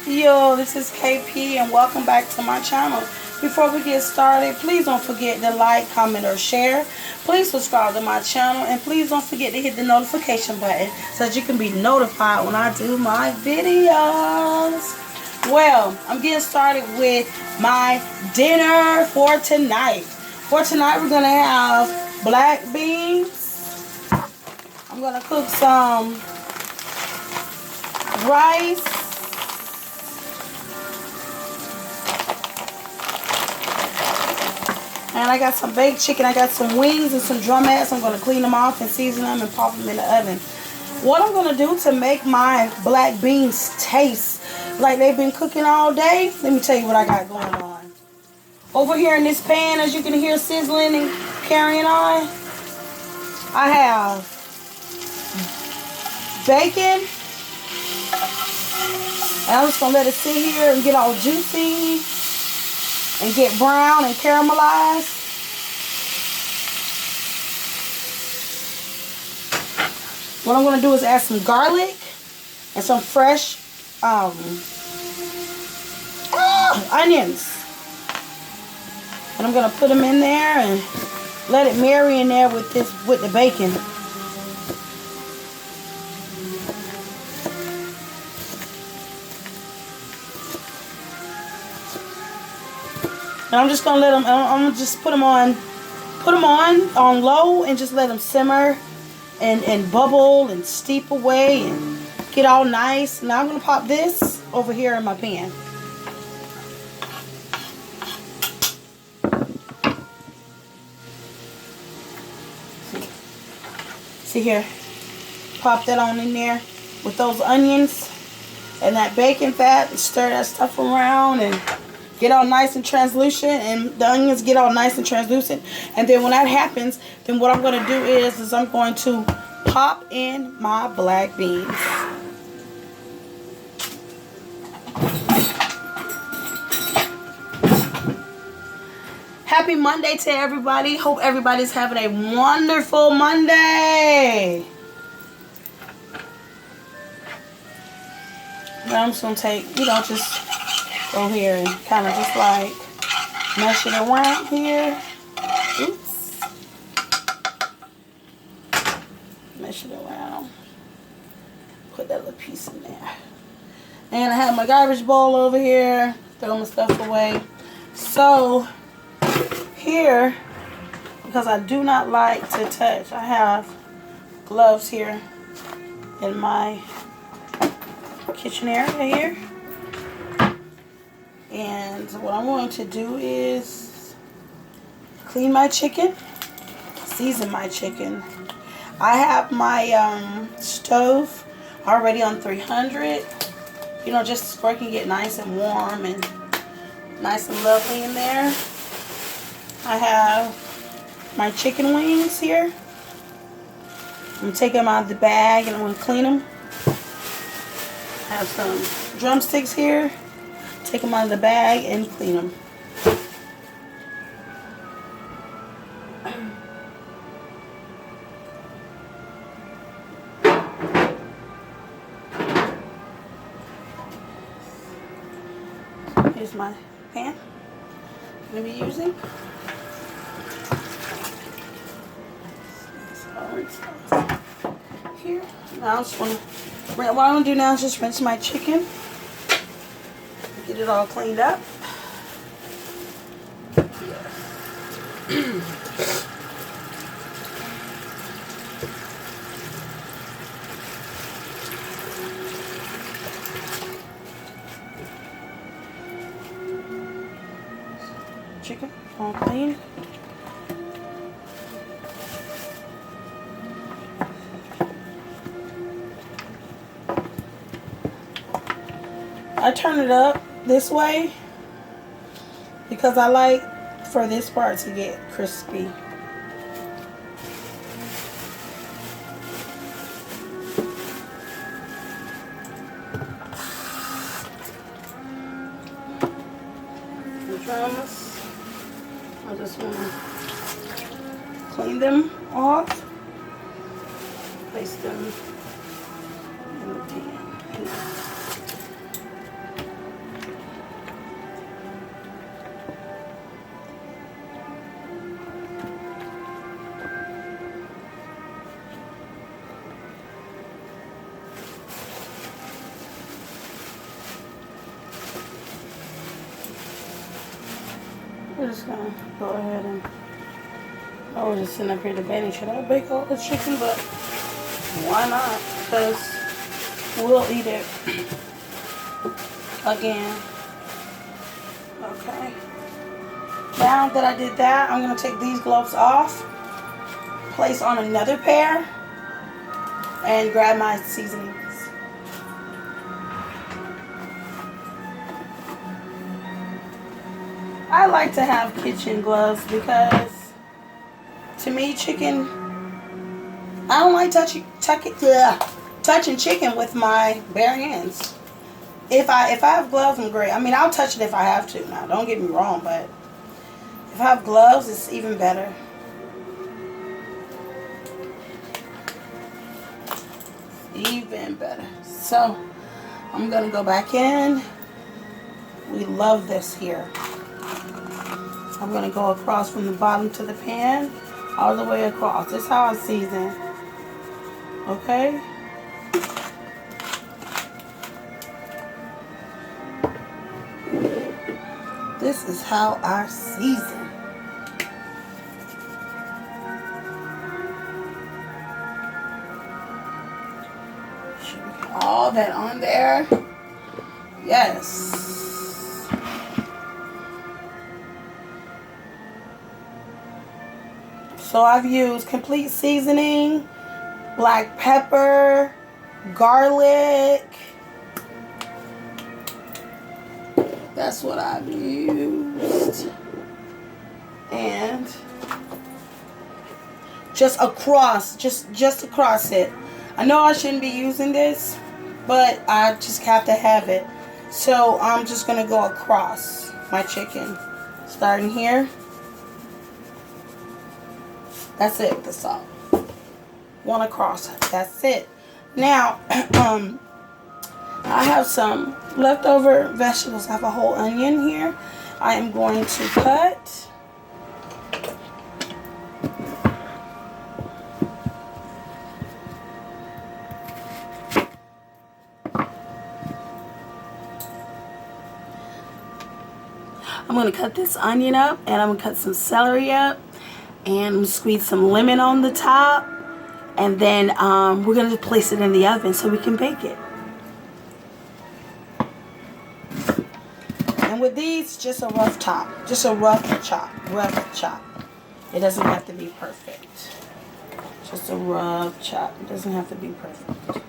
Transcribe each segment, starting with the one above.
Yo, this is KP and welcome back to my channel. Before we get started, please don't forget to like, comment, or share. Please subscribe to my channel and please don't forget to hit the notification button so that you can be notified when I do my videos. Well, I'm getting started with my dinner for tonight. For tonight, we're going to have black beans. I'm going to cook some rice. And I got some baked chicken. I got some wings and some drumettes. I'm going to clean them off and season them and pop them in the oven. What I'm going to do to make my black beans taste like they've been cooking all day, let me tell you what I got going on. Over here in this pan, as you can hear sizzling and carrying on, I have bacon. And I'm just going to let it sit here and get all juicy and get brown and caramelized. What I'm going to do is add some garlic and some fresh onions. And I'm going to put them in there and let it marry in there with the bacon. And I'm just gonna let them. I'm gonna just put them on low and just let them simmer and bubble and steep away and get all nice. Now I'm gonna pop this over here in my pan. See here, pop that on in there with those onions and that bacon fat and stir that stuff around and get all nice and translucent, and the onions get all nice and translucent. And then when that happens, then what I'm going to do is I'm going to pop in my black beans. Happy Monday to everybody. Hope everybody's having a wonderful Monday. Now I'm just going to take, just go here and kind of just like mesh it around here. Oops. Mesh it around. Put that little piece in there. And I have my garbage bowl over here. Throw my stuff away. So here, because I do not like to touch, I have gloves here in my kitchen area here. And what I'm going to do is clean my chicken, season my chicken. I have my stove already on 300, just so it can get nice and warm and nice and lovely in there. I have my chicken wings here. I'm going to take them out of the bag and I'm going to clean them. I have some drumsticks here. Take them out of the bag and clean them. Here's my pan I'm going to be using. Here. Now I just want to, what I'm going to do now is just rinse my chicken. Get it all cleaned up. Chicken all clean. I turn it up this way because I like for this part to get crispy. The drums, I just want to clean them off, place them in the pan. we're just gonna go ahead and, I was just sitting up here debating, should I bake all the chicken? But why not? Because we'll eat it again. Okay. Now that I did that, I'm gonna take these gloves off, place on another pair, and grab my seasonings. I like to have kitchen gloves because, to me, chicken, I don't like touching chicken with my bare hands. If I have gloves, I'm great. I mean, I'll touch it if I have to. Now, don't get me wrong, but if I have gloves, it's even better. Even better. So, I'm going to go back in. We love this here. I'm going to go across from the bottom to the pan, all the way across. This is how I season. Okay? This is how I season. Should we get all that on there? Yes. So I've used complete seasoning, black pepper, garlic. That's what I've used. And just across, just across it. I know I shouldn't be using this, but I just have to have it. So I'm just going to go across my chicken. Starting here. That's it, the salt. One across. That's it. Now, I have some leftover vegetables. I have a whole onion here. I am going to cut. I'm going to cut this onion up, and I'm going to cut some celery up. And squeeze some lemon on the top. And then we're going to place it in the oven so we can bake it. And with these, just a rough top. Just a rough chop. It doesn't have to be perfect. Just a rough chop. It doesn't have to be perfect.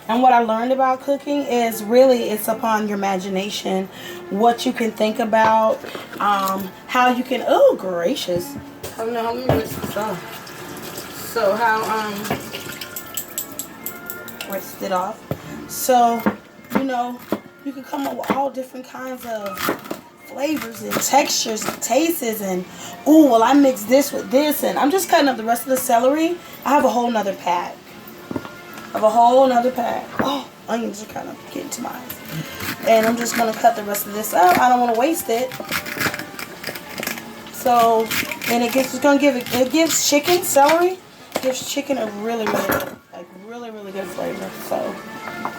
And what I learned about cooking is really it's upon your imagination, what you can think about, how you can, oh gracious, I don't know how many minutes this off. So rinsed it off. So, you know, you can come up with all different kinds of flavors and textures and tastes and, ooh, well I mixed this with this and I'm just cutting up the rest of the celery. I have a whole nother pack. Oh, onions are kind of getting to my eyes. And I'm just going to cut the rest of this up. I don't want to waste it. So, and it gives chicken, celery, gives chicken a really good flavor. So,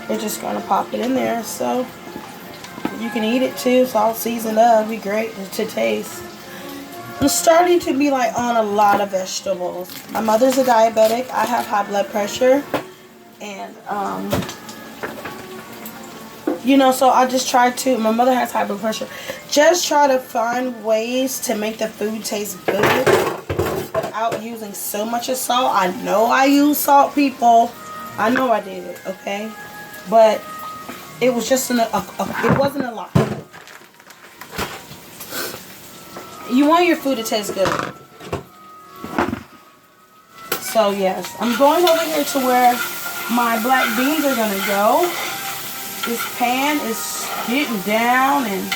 we're just going to pop it in there. So, you can eat it too. It's all seasoned up. It'll be great to taste. I'm starting to be like on a lot of vegetables. My mother's a diabetic. I have high blood pressure. And, you know, so I just try to, my mother has high blood pressure, just try to find ways to make the food taste good without using so much of salt. I know I use salt, people. I know I did it, okay? But it was just, it wasn't a lot. You want your food to taste good. So, yes, I'm going over here to where my black beans are going to go. This pan is getting down and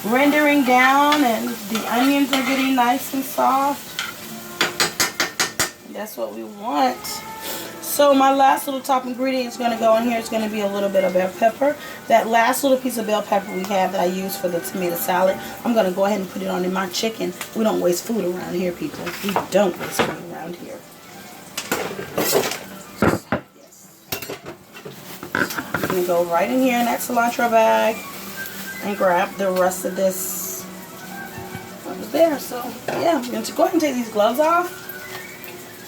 rendering down and the onions are getting nice and soft. That's what we want. So my last little top ingredient is going to go in here. It's going to be a little bit of bell pepper. That last little piece of bell pepper we have that I use for the tomato salad, I'm going to go ahead and put it on in my chicken. We don't waste food around here, people. We don't waste food around here. gonna go right in here in that cilantro bag and grab the rest of this what was there. So yeah, I'm going to go ahead and take these gloves off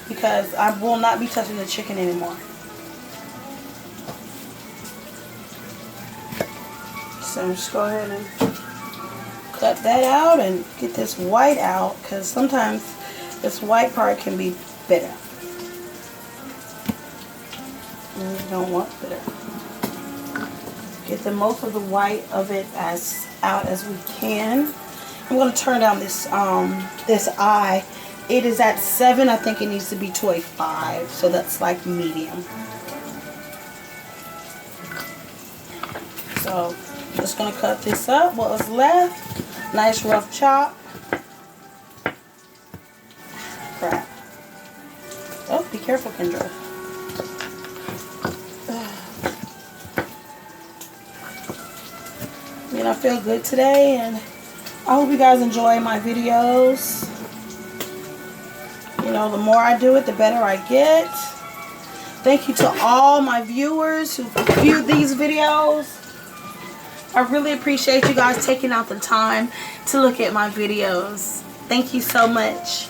because I will not be touching the chicken anymore. So just go ahead and cut that out and get this white out, because sometimes this white part can be bitter. And you don't want bitter. Get the most of the white of it out as we can. I'm going to turn down this this eye. It is at 7. I think it needs to be to a 5. So that's like medium. So just going to cut this up. What was left? Nice rough chop. Crap. Oh, be careful, Kendra. I feel good today, and I hope you guys enjoy my videos. You know, the more I do it, the better I get. Thank you to all my viewers who viewed these videos. I really appreciate you guys taking out the time to look at my videos. Thank you so much.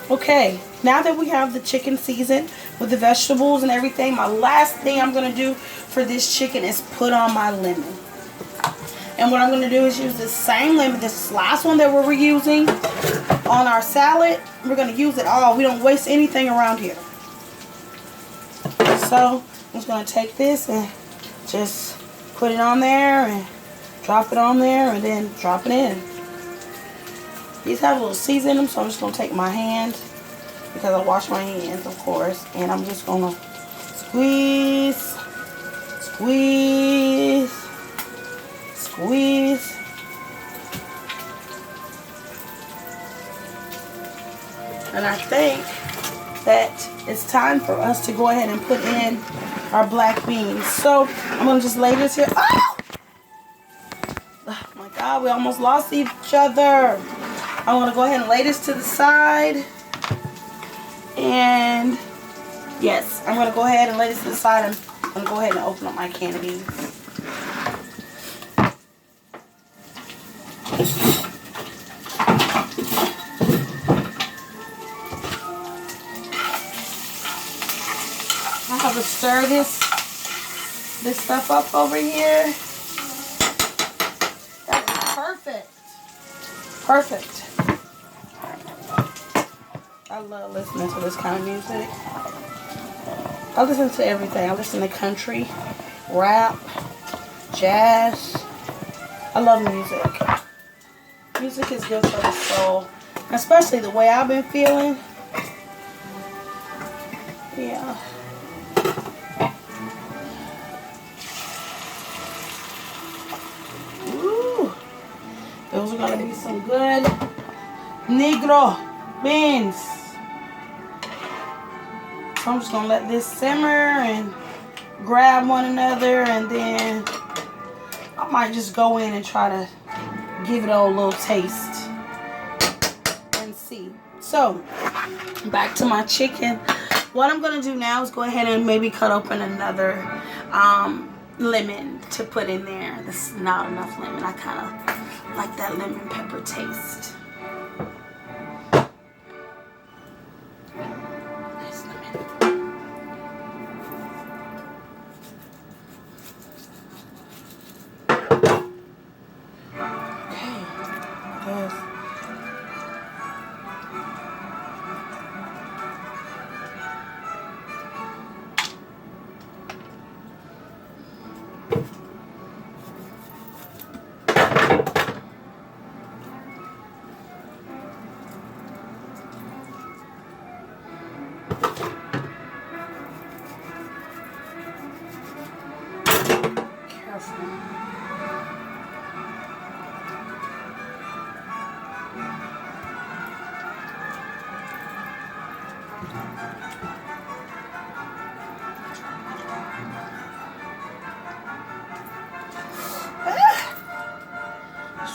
Okay, now that we have the chicken seasoned with the vegetables and everything, my last thing I'm going to do for this chicken is put on my lemon. And what I'm going to do is use the same lemon, this last one that we were using on our salad. We're going to use it all. We don't waste anything around here. So I'm just going to take this and just put it on there and drop it on there and then drop it in. These have a little season in them, so I'm just going to take my hand, because I wash my hands, of course, and I'm just going to squeeze, squeeze, squeeze. And I think that it's time for us to go ahead and put in our black beans. So I'm going to just lay this here. Oh! Oh my God, we almost lost each other. I want to go ahead and lay this to the side. And yes, I'm going to go ahead and lay this to the side. And I'm going to go ahead and open up my can of beans. I have to stir this stuff up over here. That's perfect. Perfect. I love listening to this kind of music. I listen to everything. I listen to country, rap, jazz. I love music. Music is good for the soul. Especially the way I've been feeling. Yeah. Ooh. Those are going to be some good negro beans. So I'm just going to let this simmer and grab one another, and then I might just go in and try to give it a little taste and see. So back to my chicken. What I'm going to do now is go ahead and maybe cut open another lemon to put in there. This is not enough lemon. I kind of like that lemon pepper taste.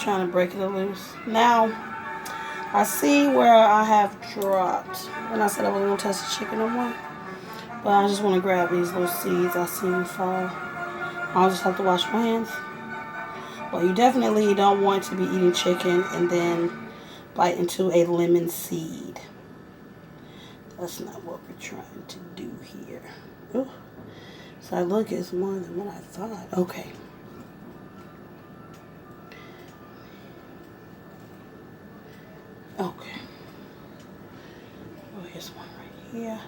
Trying to break it loose. Now I see where I have dropped when I said I wasn't gonna touch the chicken no more. But I just want to grab these little seeds I seen fall. I'll just have to wash my hands. Well, you definitely don't want to be eating chicken and then bite into a lemon seed. That's not what we're trying to do here. Ooh. So look, it's more than what I thought. Okay. Okay. Oh, here's one right here.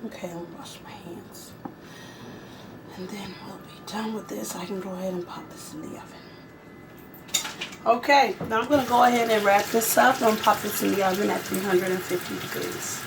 Okay, I'll wash my hands. And then we'll be done with this. I can go ahead and pop this in the oven. Okay, now I'm going to go ahead and wrap this up and pop this in the oven at 350 degrees.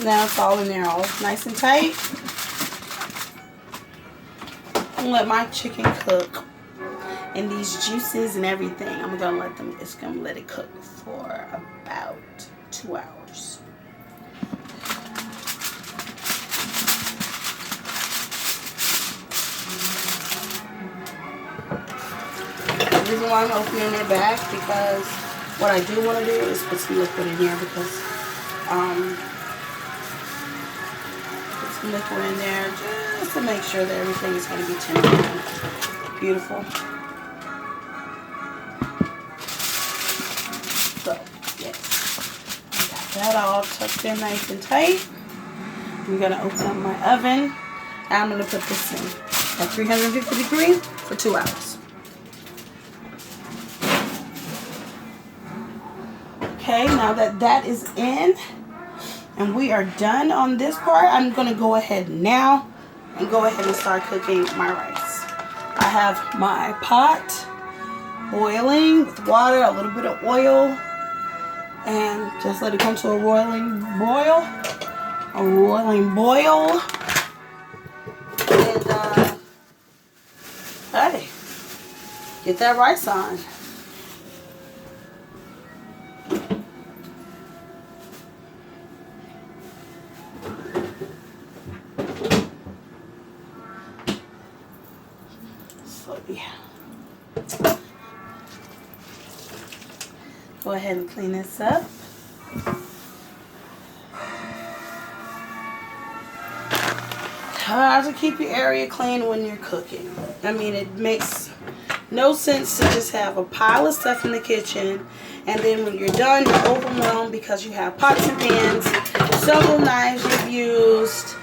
Now it's all in there, all nice and tight. I'm gonna let my chicken cook, and these juices and everything, I'm gonna let them. It's gonna let it cook for about 2 hours. The reason why I'm opening it back because what I do want to do is put some liquid in here because put some liquid in there just to make sure that everything is going to be tender and beautiful. So yes, I got that all tucked in nice and tight. I'm going to open up my oven and I'm going to put this in at 350 degrees for 2 hours. Okay, now that that is in and we are done on this part, I'm going to go ahead now and go ahead and start cooking my rice. I have my pot boiling with water, a little bit of oil, and just let it come to a roiling boil. And hey, get that rice on. Yeah. Go ahead and clean this up. How to keep your area clean when you're cooking. I mean, it makes no sense to just have a pile of stuff in the kitchen and then when you're done, you're overwhelmed because you have pots and pans, several knives you've used,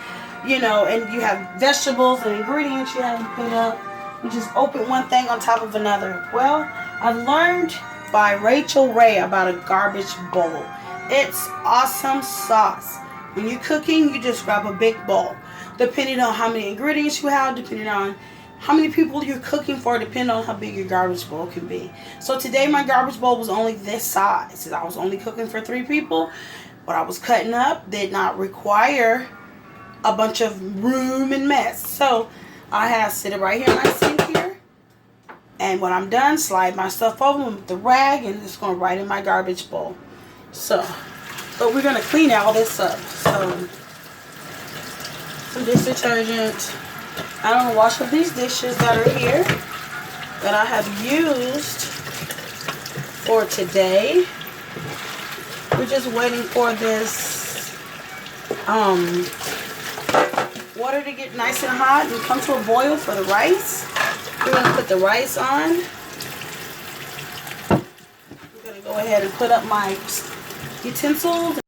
you know, and you have vegetables and ingredients you haven't put up. You just open one thing on top of another. Well, I've learned by Rachel Ray about a garbage bowl. It's awesome sauce. When you're cooking, you just grab a big bowl. Depending on how many ingredients you have, depending on how many people you're cooking for, depending on how big your garbage bowl can be. So today my garbage bowl was only this size. I was only cooking for 3 people. What I was cutting up did not require a bunch of room and mess. So I have sit it right here in my sink here. And when I'm done, slide my stuff over with the rag and it's going right in my garbage bowl. So, but we're going to clean all this up. So, some dish detergent. I'm going to wash up these dishes that are here that I have used for today. We're just waiting for this water to get nice and hot and come to a boil for the rice. We're going to put the rice on. I'm going to go ahead and put up my utensils.